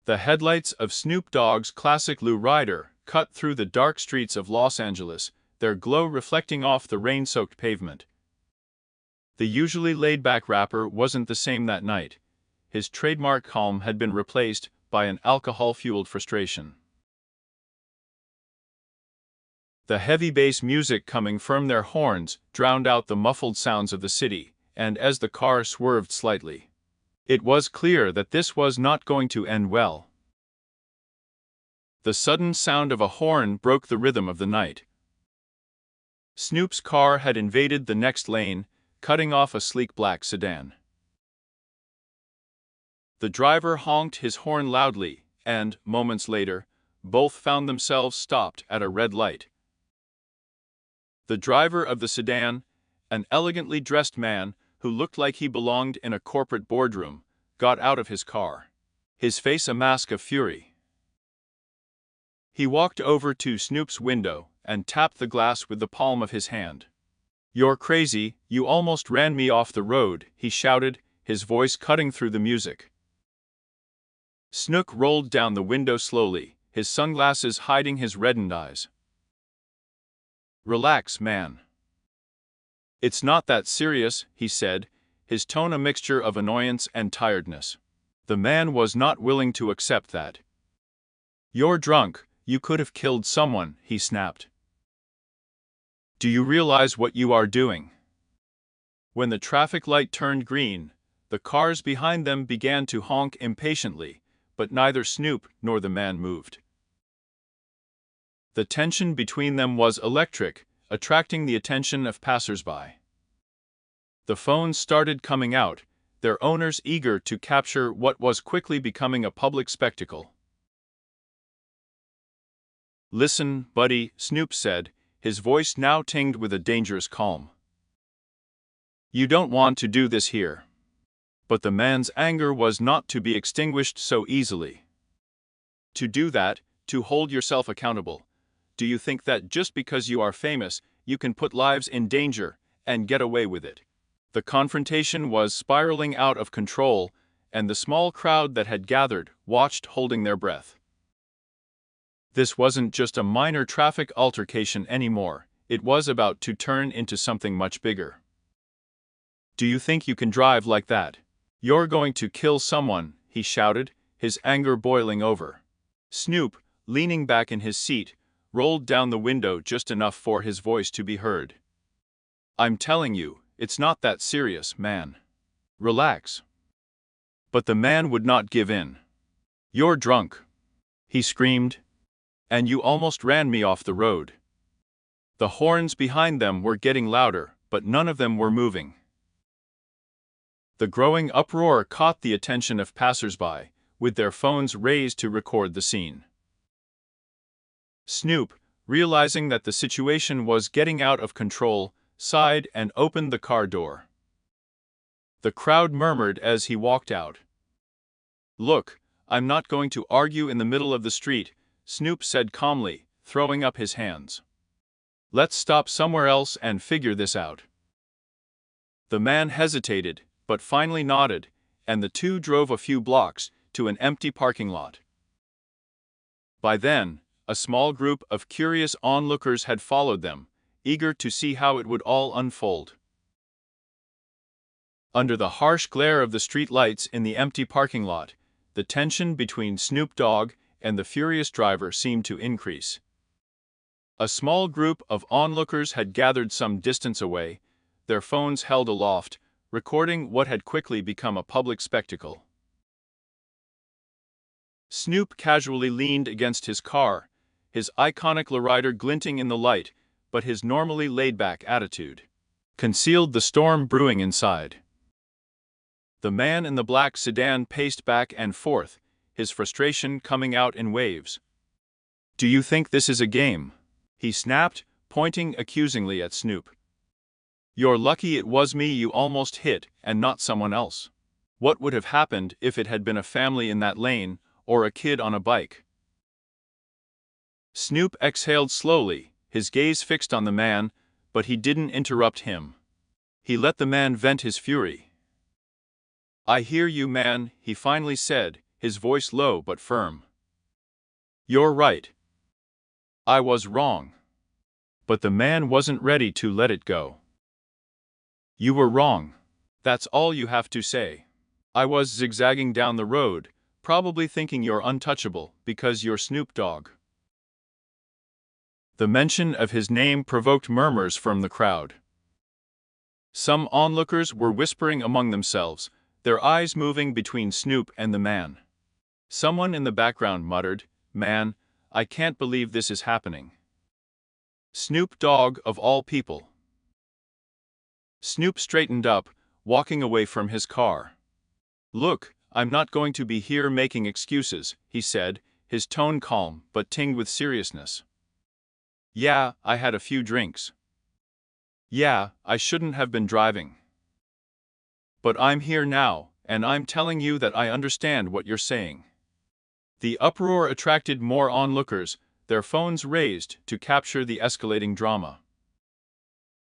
The headlights of Snoop Dogg's classic Lou Rider cut through the dark streets of Los Angeles, their glow reflecting off the rain-soaked pavement. The usually laid-back rapper wasn't the same that night. His trademark calm had been replaced by an alcohol-fueled frustration. The heavy bass music coming from their horns drowned out the muffled sounds of the city, and as the car swerved slightly, it was clear that this was not going to end well. The sudden sound of a horn broke the rhythm of the night. Snoop's car had invaded the next lane, cutting off a sleek black sedan. The driver honked his horn loudly, and, moments later, both found themselves stopped at a red light. The driver of the sedan, an elegantly dressed man who looked like he belonged in a corporate boardroom, got out of his car, his face a mask of fury. He walked over to Snoop's window and tapped the glass with the palm of his hand. "You're crazy, you almost ran me off the road," he shouted, his voice cutting through the music. Snook rolled down the window slowly, his sunglasses hiding his reddened eyes. "Relax, man. It's not that serious," he said, his tone a mixture of annoyance and tiredness. The man was not willing to accept that. "You're drunk, you could have killed someone," he snapped. "Do you realize what you are doing?" When the traffic light turned green, the cars behind them began to honk impatiently, but neither Snoop nor the man moved. The tension between them was electric, attracting the attention of passers-by. The phones started coming out, their owners eager to capture what was quickly becoming a public spectacle. "Listen, buddy," Snoop said, his voice now tinged with a dangerous calm. "You don't want to do this here." But the man's anger was not to be extinguished so easily. "To do that, to hold yourself accountable. Do you think that just because you are famous, you can put lives in danger and get away with it?" The confrontation was spiraling out of control, and the small crowd that had gathered watched holding their breath. This wasn't just a minor traffic altercation anymore, it was about to turn into something much bigger. "Do you think you can drive like that? You're going to kill someone," he shouted, his anger boiling over. Snoop, leaning back in his seat, rolled down the window just enough for his voice to be heard. "I'm telling you, it's not that serious, man. Relax." But the man would not give in. "You're drunk," he screamed, "and you almost ran me off the road." The horns behind them were getting louder, but none of them were moving. The growing uproar caught the attention of passers-by, with their phones raised to record the scene. Snoop, realizing that the situation was getting out of control, sighed and opened the car door. The crowd murmured as he walked out. "Look, I'm not going to argue in the middle of the street," Snoop said calmly, throwing up his hands. "Let's stop somewhere else and figure this out." The man hesitated, but finally nodded, and the two drove a few blocks to an empty parking lot. By then, a small group of curious onlookers had followed them, eager to see how it would all unfold. Under the harsh glare of the street lights in the empty parking lot, the tension between Snoop Dogg and the furious driver seemed to increase. A small group of onlookers had gathered some distance away, their phones held aloft, recording what had quickly become a public spectacle. Snoop casually leaned against his car, his iconic lowrider glinting in the light, but his normally laid-back attitude concealed the storm brewing inside. The man in the black sedan paced back and forth, his frustration coming out in waves. "Do you think this is a game?" he snapped, pointing accusingly at Snoop. "You're lucky it was me you almost hit and not someone else. What would have happened if it had been a family in that lane, or a kid on a bike?" Snoop exhaled slowly, his gaze fixed on the man, but he didn't interrupt him. He let the man vent his fury. "I hear you, man," he finally said, his voice low but firm. "You're right. I was wrong." But the man wasn't ready to let it go. "You were wrong. That's all you have to say. I was zigzagging down the road, probably thinking you're untouchable because you're Snoop Dogg." The mention of his name provoked murmurs from the crowd. Some onlookers were whispering among themselves, their eyes moving between Snoop and the man. Someone in the background muttered, "Man, I can't believe this is happening. Snoop Dogg of all people." Snoop straightened up, walking away from his car. "Look, I'm not going to be here making excuses," he said, his tone calm but tinged with seriousness. "Yeah, I had a few drinks. Yeah, I shouldn't have been driving. But I'm here now, and I'm telling you that I understand what you're saying." The uproar attracted more onlookers, their phones raised to capture the escalating drama.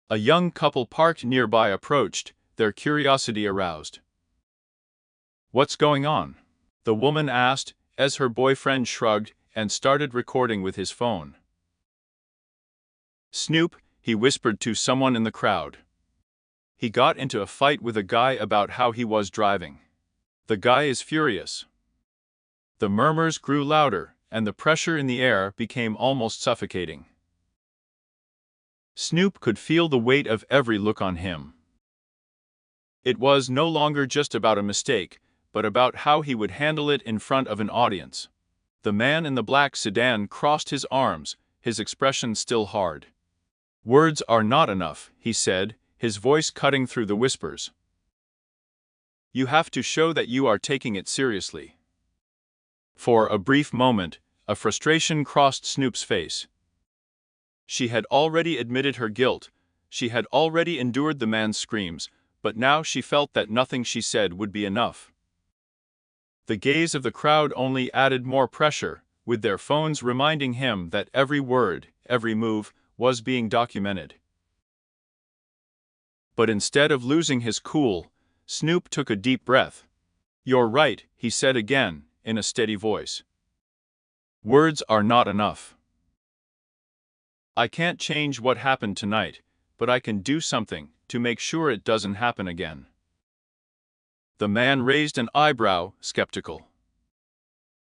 A young couple parked nearby approached, their curiosity aroused. "What's going on?" the woman asked, as her boyfriend shrugged and started recording with his phone. "Snoop," he whispered to someone in the crowd. "He got into a fight with a guy about how he was driving. The guy is furious." The murmurs grew louder, and the pressure in the air became almost suffocating. Snoop could feel the weight of every look on him. It was no longer just about a mistake, but about how he would handle it in front of an audience. The man in the black sedan crossed his arms, his expression still hard. "Words are not enough," he said, his voice cutting through the whispers. "You have to show that you are taking it seriously." For a brief moment, a frustration crossed Snoop's face. She had already admitted her guilt, she had already endured the man's screams, but now she felt that nothing she said would be enough. The gaze of the crowd only added more pressure, with their phones reminding him that every word, every move, was being documented. But instead of losing his cool, Snoop took a deep breath. "You're right," he said again, in a steady voice. "Words are not enough. I can't change what happened tonight, but I can do something to make sure it doesn't happen again." The man raised an eyebrow, skeptical.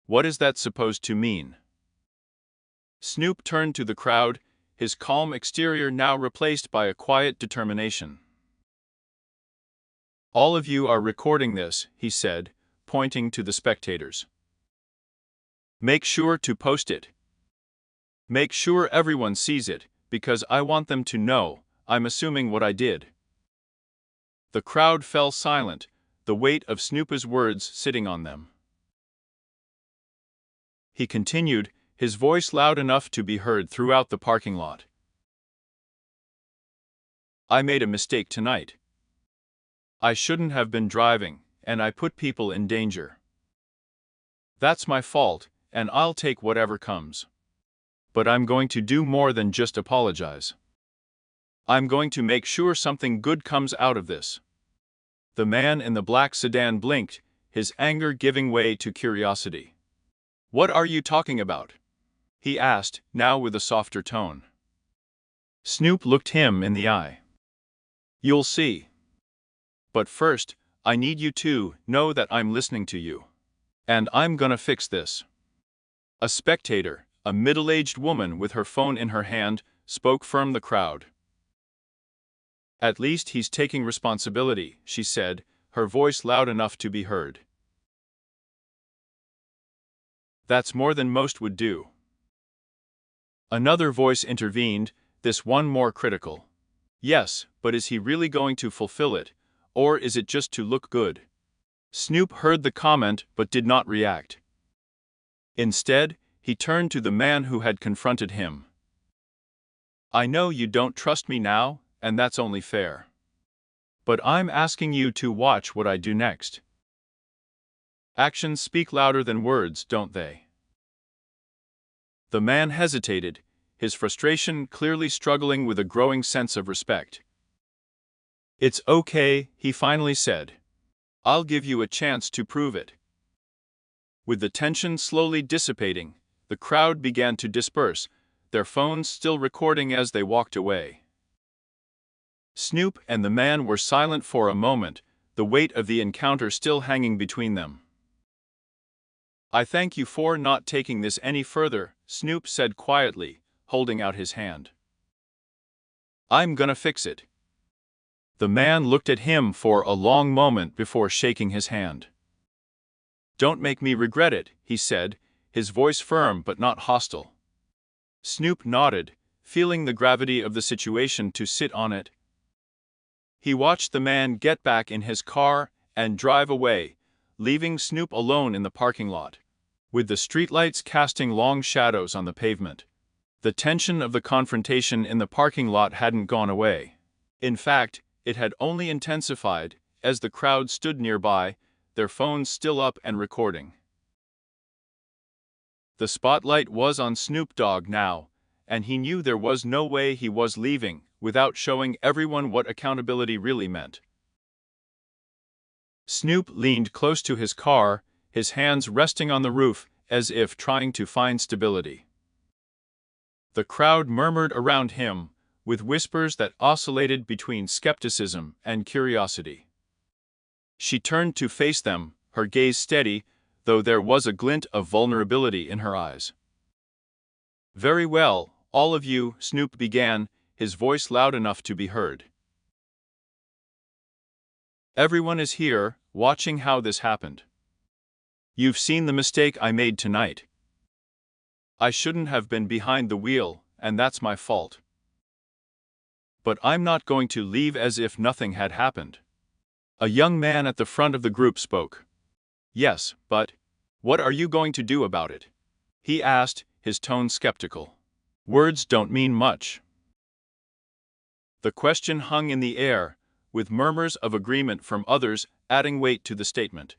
"What is that supposed to mean?" Snoop turned to the crowd, his calm exterior now replaced by a quiet determination. "All of you are recording this," he said, pointing to the spectators. "Make sure to post it. Make sure everyone sees it, because I want them to know I'm assuming what I did." The crowd fell silent, the weight of Snoop's words sitting on them. He continued, his voice loud enough to be heard throughout the parking lot. "I made a mistake tonight. I shouldn't have been driving, and I put people in danger. That's my fault, and I'll take whatever comes. But I'm going to do more than just apologize. I'm going to make sure something good comes out of this." The man in the black sedan blinked, his anger giving way to curiosity. "What are you talking about?" he asked, now with a softer tone. Snoop looked him in the eye. "You'll see. But first, I need you to know that I'm listening to you. And I'm gonna fix this." A spectator, a middle-aged woman with her phone in her hand, spoke from the crowd. "At least he's taking responsibility," she said, her voice loud enough to be heard. "That's more than most would do." Another voice intervened, this one more critical. "Yes, but is he really going to fulfill it, or is it just to look good?" Snoop heard the comment but did not react. Instead, he turned to the man who had confronted him. "I know you don't trust me now, and that's only fair. But I'm asking you to watch what I do next. Actions speak louder than words, don't they?" The man hesitated, his frustration clearly struggling with a growing sense of respect. "It's okay," he finally said. "I'll give you a chance to prove it." With the tension slowly dissipating, the crowd began to disperse, their phones still recording as they walked away. Snoop and the man were silent for a moment, the weight of the encounter still hanging between them. "I thank you for not taking this any further," Snoop said quietly, holding out his hand. "I'm gonna fix it." The man looked at him for a long moment before shaking his hand. "Don't make me regret it," he said, his voice firm but not hostile. Snoop nodded, feeling the gravity of the situation to sit on it. He watched the man get back in his car and drive away, leaving Snoop alone in the parking lot, with the streetlights casting long shadows on the pavement. The tension of the confrontation in the parking lot hadn't gone away. In fact, it had only intensified as the crowd stood nearby, their phones still up and recording. The spotlight was on Snoop Dogg now, and he knew there was no way he was leaving without showing everyone what accountability really meant. Snoop leaned close to his car, his hands resting on the roof as if trying to find stability. The crowd murmured around him, with whispers that oscillated between skepticism and curiosity. She turned to face them, her gaze steady, though there was a glint of vulnerability in her eyes. "Very well, all of you," Snoop began, his voice loud enough to be heard. "Everyone is here, watching how this happened. You've seen the mistake I made tonight. I shouldn't have been behind the wheel, and that's my fault. But I'm not going to leave as if nothing had happened." A young man at the front of the group spoke. "Yes, but what are you going to do about it?" he asked, his tone skeptical. "Words don't mean much." The question hung in the air, with murmurs of agreement from others adding weight to the statement.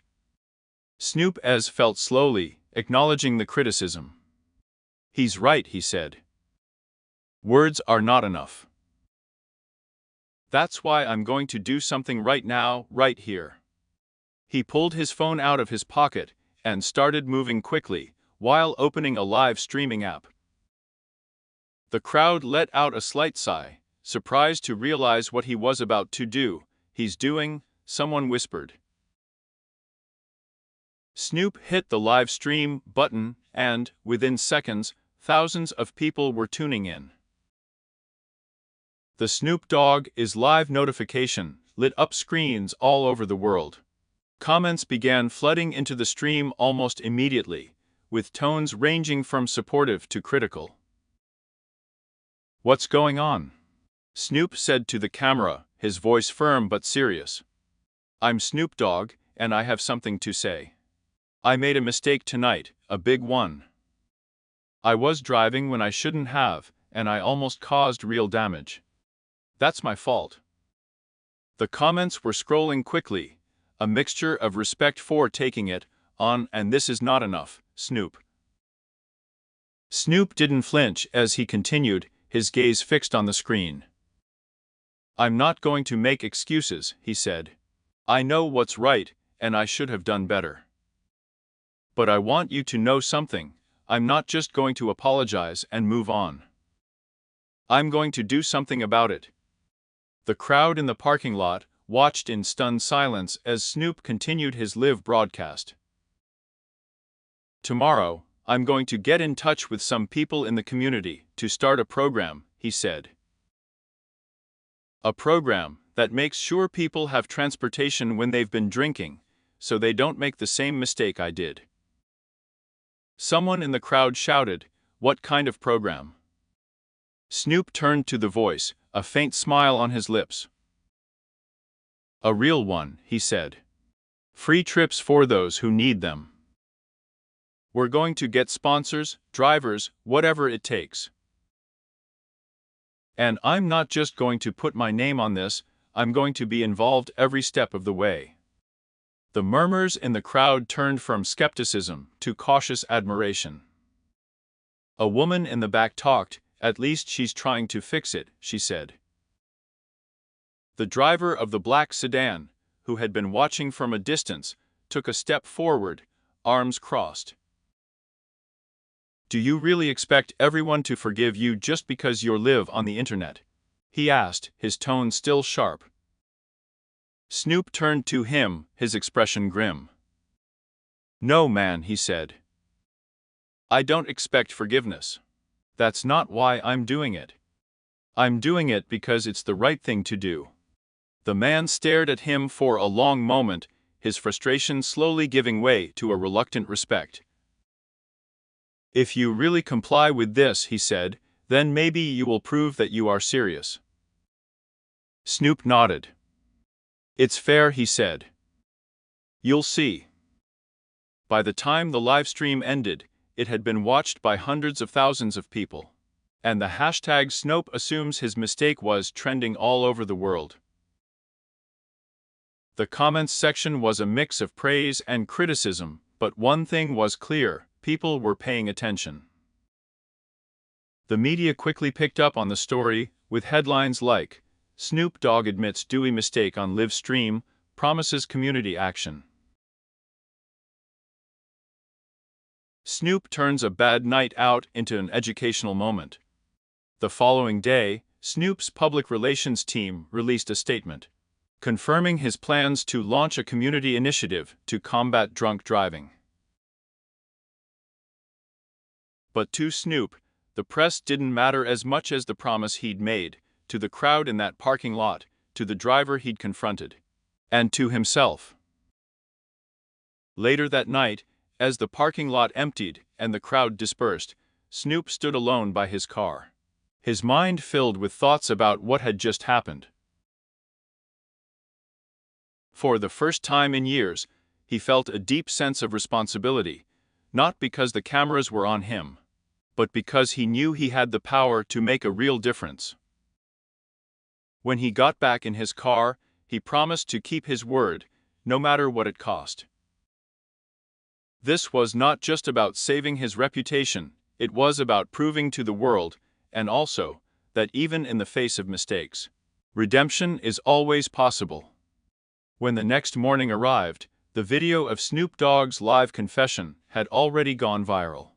Snoop felt slowly, acknowledging the criticism. "He's right," he said. "Words are not enough. That's why I'm going to do something right now, right here." He pulled his phone out of his pocket and started moving quickly, while opening a live streaming app. The crowd let out a slight sigh, surprised to realize what he was about to do. "He's doing," someone whispered. Snoop hit the live stream button, and, within seconds, thousands of people were tuning in. The Snoop Dogg is live notification lit up screens all over the world. Comments began flooding into the stream almost immediately, with tones ranging from supportive to critical. "What's going on?" Snoop said to the camera, his voice firm but serious. "I'm Snoop Dogg, and I have something to say. I made a mistake tonight, a big one. I was driving when I shouldn't have, and I almost caused real damage. That's my fault." The comments were scrolling quickly, a mixture of respect for taking it on and "this is not enough, Snoop." Snoop didn't flinch as he continued, his gaze fixed on the screen. "I'm not going to make excuses," he said. "I know what's right, and I should have done better. But I want you to know something, I'm not just going to apologize and move on. I'm going to do something about it." The crowd in the parking lot watched in stunned silence as Snoop continued his live broadcast. "Tomorrow, I'm going to get in touch with some people in the community to start a program," he said. "A program that makes sure people have transportation when they've been drinking, so they don't make the same mistake I did." Someone in the crowd shouted, "What kind of program?" Snoop turned to the voice, a faint smile on his lips. "A real one," he said. "Free trips for those who need them. We're going to get sponsors, drivers, whatever it takes. And I'm not just going to put my name on this, I'm going to be involved every step of the way." The murmurs in the crowd turned from skepticism to cautious admiration. A woman in the back talked, "At least she's trying to fix it," she said. The driver of the black sedan, who had been watching from a distance, took a step forward, arms crossed. "Do you really expect everyone to forgive you just because you live on the internet?" he asked, his tone still sharp. Snoop turned to him, his expression grim. "No, man," he said. "I don't expect forgiveness. That's not why I'm doing it. I'm doing it because it's the right thing to do." The man stared at him for a long moment, his frustration slowly giving way to a reluctant respect. "If you really comply with this," he said, "then maybe you will prove that you are serious." Snoop nodded. "It's fair," he said. "You'll see." By the time the live stream ended, it had been watched by hundreds of thousands of people, and the hashtag Snoop assumes his mistake was trending all over the world. The comments section was a mix of praise and criticism, but one thing was clear: people were paying attention. The media quickly picked up on the story, with headlines like, "Snoop Dogg admits Dewey mistake on live stream, promises community action." Snoop turns a bad night out into an educational moment. The following day, Snoop's public relations team released a statement, confirming his plans to launch a community initiative to combat drunk driving. But to Snoop, the press didn't matter as much as the promise he'd made, to the crowd in that parking lot, to the driver he'd confronted, and to himself. Later that night, as the parking lot emptied and the crowd dispersed, Snoop stood alone by his car, his mind filled with thoughts about what had just happened. For the first time in years, he felt a deep sense of responsibility, not because the cameras were on him, but because he knew he had the power to make a real difference. When he got back in his car, he promised to keep his word, no matter what it cost. This was not just about saving his reputation, it was about proving to the world, and also, that even in the face of mistakes, redemption is always possible. When the next morning arrived, the video of Snoop Dogg's live confession had already gone viral.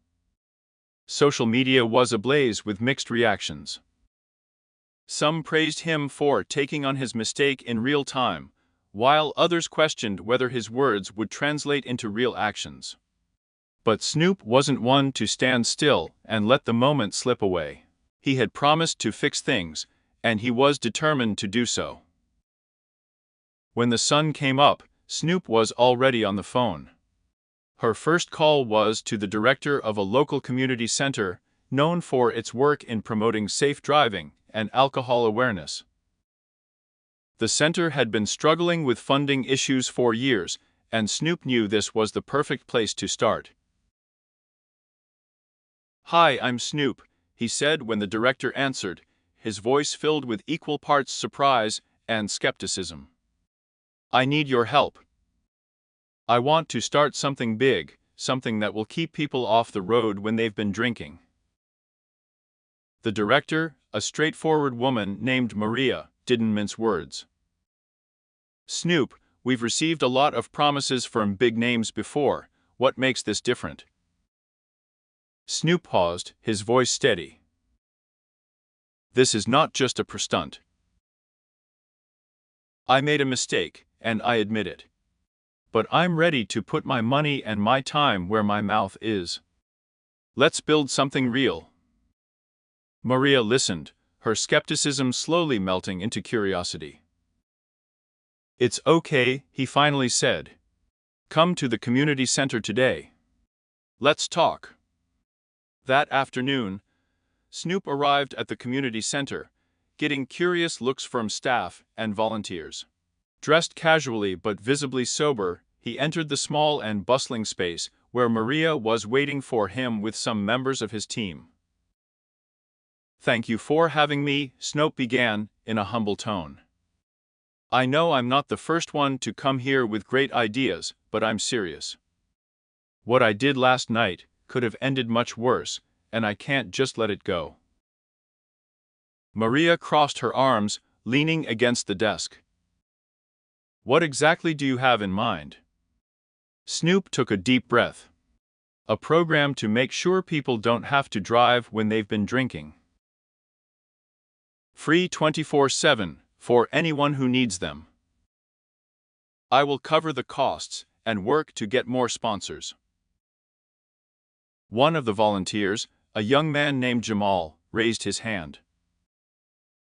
Social media was ablaze with mixed reactions. Some praised him for taking on his mistake in real time, while others questioned whether his words would translate into real actions. But Snoop wasn't one to stand still and let the moment slip away. He had promised to fix things, and he was determined to do so. When the sun came up, Snoop was already on the phone. Her first call was to the director of a local community center, known for its work in promoting safe driving and alcohol awareness. The center had been struggling with funding issues for years, and Snoop knew this was the perfect place to start. "Hi, I'm Snoop," he said when the director answered, his voice filled with equal parts surprise and skepticism. "I need your help. I want to start something big, something that will keep people off the road when they've been drinking." The director, a straightforward woman named Maria, didn't mince words. "Snoop, we've received a lot of promises from big names before. What makes this different?" Snoop paused, his voice steady. "This is not just a stunt. I made a mistake, and I admit it. But I'm ready to put my money and my time where my mouth is. Let's build something real." Maria listened, her skepticism slowly melting into curiosity. "It's okay," he finally said. "Come to the community center today. Let's talk." That afternoon, Snoop arrived at the community center, getting curious looks from staff and volunteers. Dressed casually but visibly sober, he entered the small and bustling space where Maria was waiting for him with some members of his team. "Thank you for having me," Snoop began, in a humble tone. "I know I'm not the first one to come here with great ideas, but I'm serious. What I did last night could have ended much worse, and I can't just let it go." Maria crossed her arms, leaning against the desk. "What exactly do you have in mind?" Snoop took a deep breath. a program to make sure people don't have to drive when they've been drinking. Free 24/7 for anyone who needs them. I will cover the costs and work to get more sponsors. One of the volunteers, a young man named Jamal, raised his hand.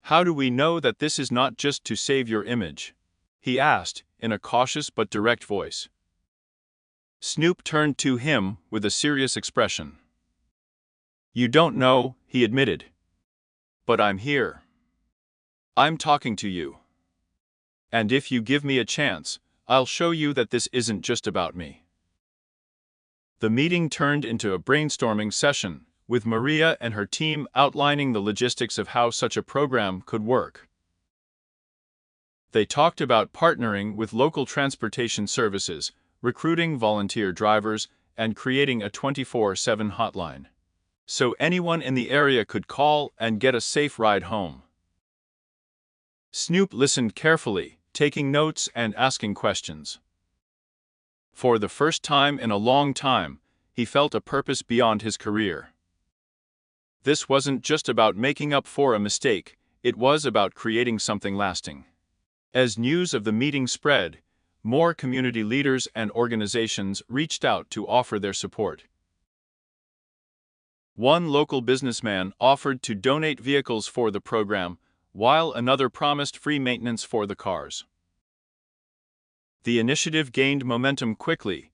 How do we know that this is not just to save your image? He asked, in a cautious but direct voice. Snoop turned to him with a serious expression. You don't know, he admitted. But I'm here. I'm talking to you. And if you give me a chance, I'll show you that this isn't just about me. The meeting turned into a brainstorming session, with Maria and her team outlining the logistics of how such a program could work. They talked about partnering with local transportation services, recruiting volunteer drivers, and creating a 24/7 hotline, so anyone in the area could call and get a safe ride home. Snoop listened carefully, taking notes and asking questions. For the first time in a long time, he felt a purpose beyond his career. This wasn't just about making up for a mistake, it was about creating something lasting. As news of the meeting spread, more community leaders and organizations reached out to offer their support. One local businessman offered to donate vehicles for the program, while another promised free maintenance for the cars. The initiative gained momentum quickly,